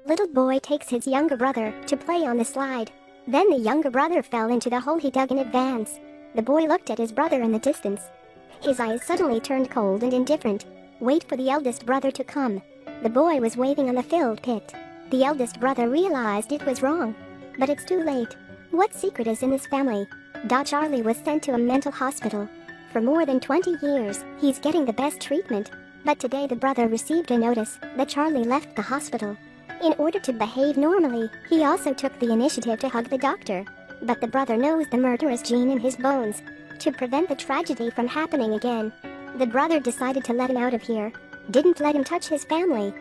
Little boy takes his younger brother to play on the slide. Then the younger brother fell into the hole he dug in advance. The boy looked at his brother in the distance. His eyes suddenly turned cold and indifferent. Wait for the eldest brother to come. The boy was waiting on the filled pit. The eldest brother realized it was wrong. But it's too late. What secret is in this family? Charlie was sent to a mental hospital. For more than 20 years, he's getting the best treatment. But today the brother received a notice that Charlie left the hospital. In order to behave normally, he also took the initiative to hug the doctor. But the brother knows the murderous gene in his bones. To prevent the tragedy from happening again, the brother decided to let him out of here. Didn't let him touch his family,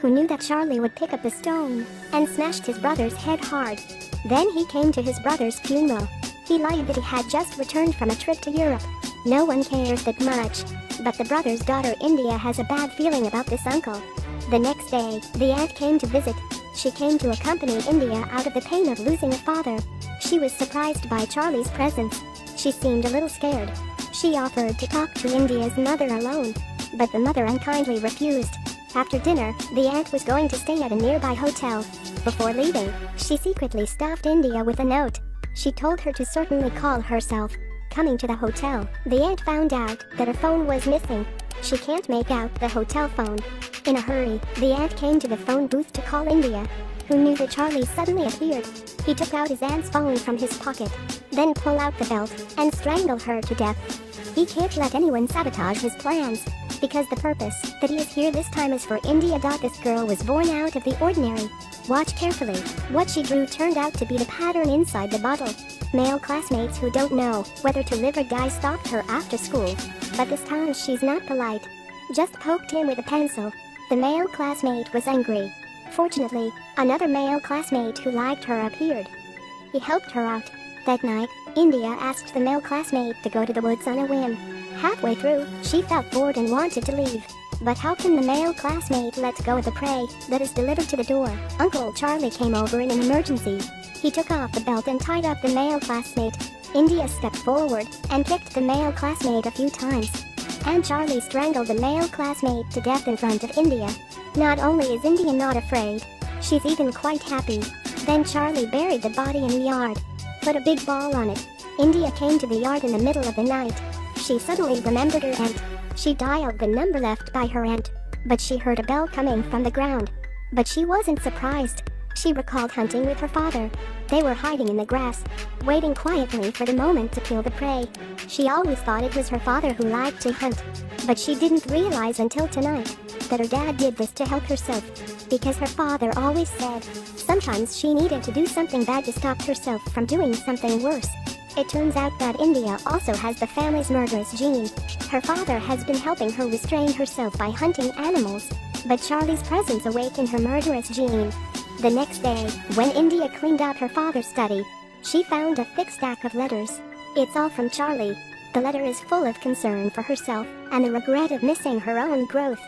who knew that Charlie would pick up a stone and smashed his brother's head hard. Then he came to his brother's funeral. He lied that he had just returned from a trip to Europe. No one cares that much, but the brother's daughter India has a bad feeling about this uncle. The next day, the aunt came to visit. She came to accompany India out of the pain of losing a father. She was surprised by Charlie's presence. She seemed a little scared. She offered to talk to India's mother alone, but the mother unkindly refused. After dinner, the aunt was going to stay at a nearby hotel. Before leaving, she secretly stuffed India with a note. She told her to certainly call herself. Coming to the hotel, the aunt found out that her phone was missing. She can't make out the hotel phone. In a hurry, the aunt came to the phone booth to call India, who knew that Charlie suddenly appeared. He took out his aunt's phone from his pocket, then pulled out the belt and strangled her to death. He can't let anyone sabotage his plans, because the purpose that he is here this time is for India. This girl was born out of the ordinary. Watch carefully. What she drew turned out to be the pattern inside the bottle. Male classmates who don't know whether to live or die stopped her after school, but this time she's not polite. Just poked him with a pencil. The male classmate was angry. Fortunately, another male classmate who liked her appeared. He helped her out. That night, India asked the male classmate to go to the woods on a whim. Halfway through, she felt bored and wanted to leave. But how can the male classmate let go of the prey that is delivered to the door? Uncle Charlie came over in an emergency. He took off the belt and tied up the male classmate. India stepped forward and kicked the male classmate a few times. And Charlie strangled the male classmate to death in front of India. Not only is India not afraid, she's even quite happy. Then Charlie buried the body in the yard, put a big ball on it. India came to the yard in the middle of the night. She suddenly remembered her aunt. She dialed the number left by her aunt, but she heard a bell coming from the ground. But she wasn't surprised. She recalled hunting with her father. They were hiding in the grass, waiting quietly for the moment to kill the prey. She always thought it was her father who liked to hunt, but she didn't realize until tonight that her dad did this to help herself, because her father always said sometimes she needed to do something bad to stop herself from doing something worse. It turns out that India also has the family's murderous gene. Her father has been helping her restrain herself by hunting animals, but Charlie's presence awakened her murderous gene. The next day, when India cleaned out her father's study, she found a thick stack of letters. It's all from Charlie. The letter is full of concern for herself and the regret of missing her own growth.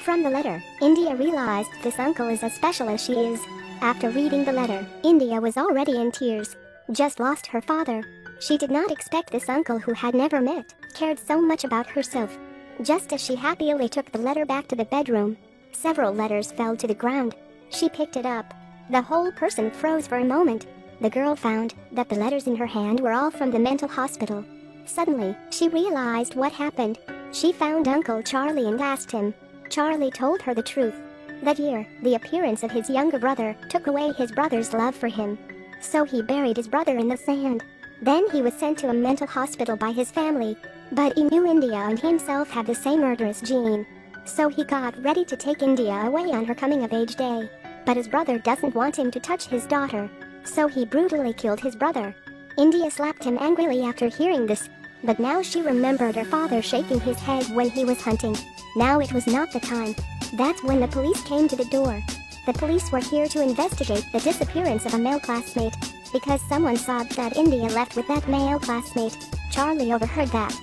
From the letter, India realized this uncle is as special as she is. After reading the letter, India was already in tears. Just lost her father. She did not expect this uncle who had never met, cared so much about herself. Just as she happily took the letter back to the bedroom, several letters fell to the ground. She picked it up. The whole person froze for a moment. The girl found that the letters in her hand were all from the mental hospital. Suddenly, she realized what happened. She found Uncle Charlie and asked him. Charlie told her the truth. That year, the appearance of his younger brother took away his brother's love for him. So he buried his brother in the sand. Then he was sent to a mental hospital by his family. But he knew India and himself had the same murderous gene. So he got ready to take India away on her coming-of-age day. But his brother doesn't want him to touch his daughter. So he brutally killed his brother. India slapped him angrily after hearing this. But now she remembered her father shaking his head when he was hunting. Now it was not the time. That's when the police came to the door. The police were here to investigate the disappearance of a male classmate, because someone saw that India left with that male classmate. Charlie overheard that.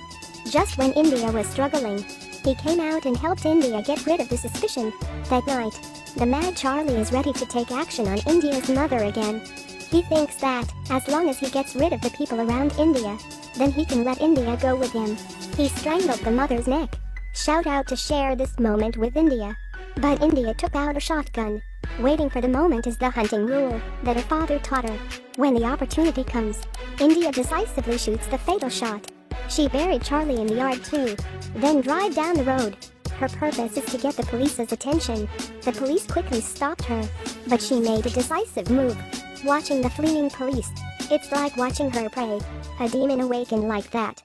Just when India was struggling, he came out and helped India get rid of the suspicion. That night, the mad Charlie is ready to take action on India's mother again. He thinks that, as long as he gets rid of the people around India, then he can let India go with him. He strangled the mother's neck. Shout out to share this moment with India. But India took out a shotgun. Waiting for the moment is the hunting rule that her father taught her. When the opportunity comes, India decisively shoots the fatal shot. She buried Charlie in the yard too, then drive down the road. Her purpose is to get the police's attention. The police quickly stopped her, but she made a decisive move. Watching the fleeing police, it's like watching her prey. A demon awakened like that.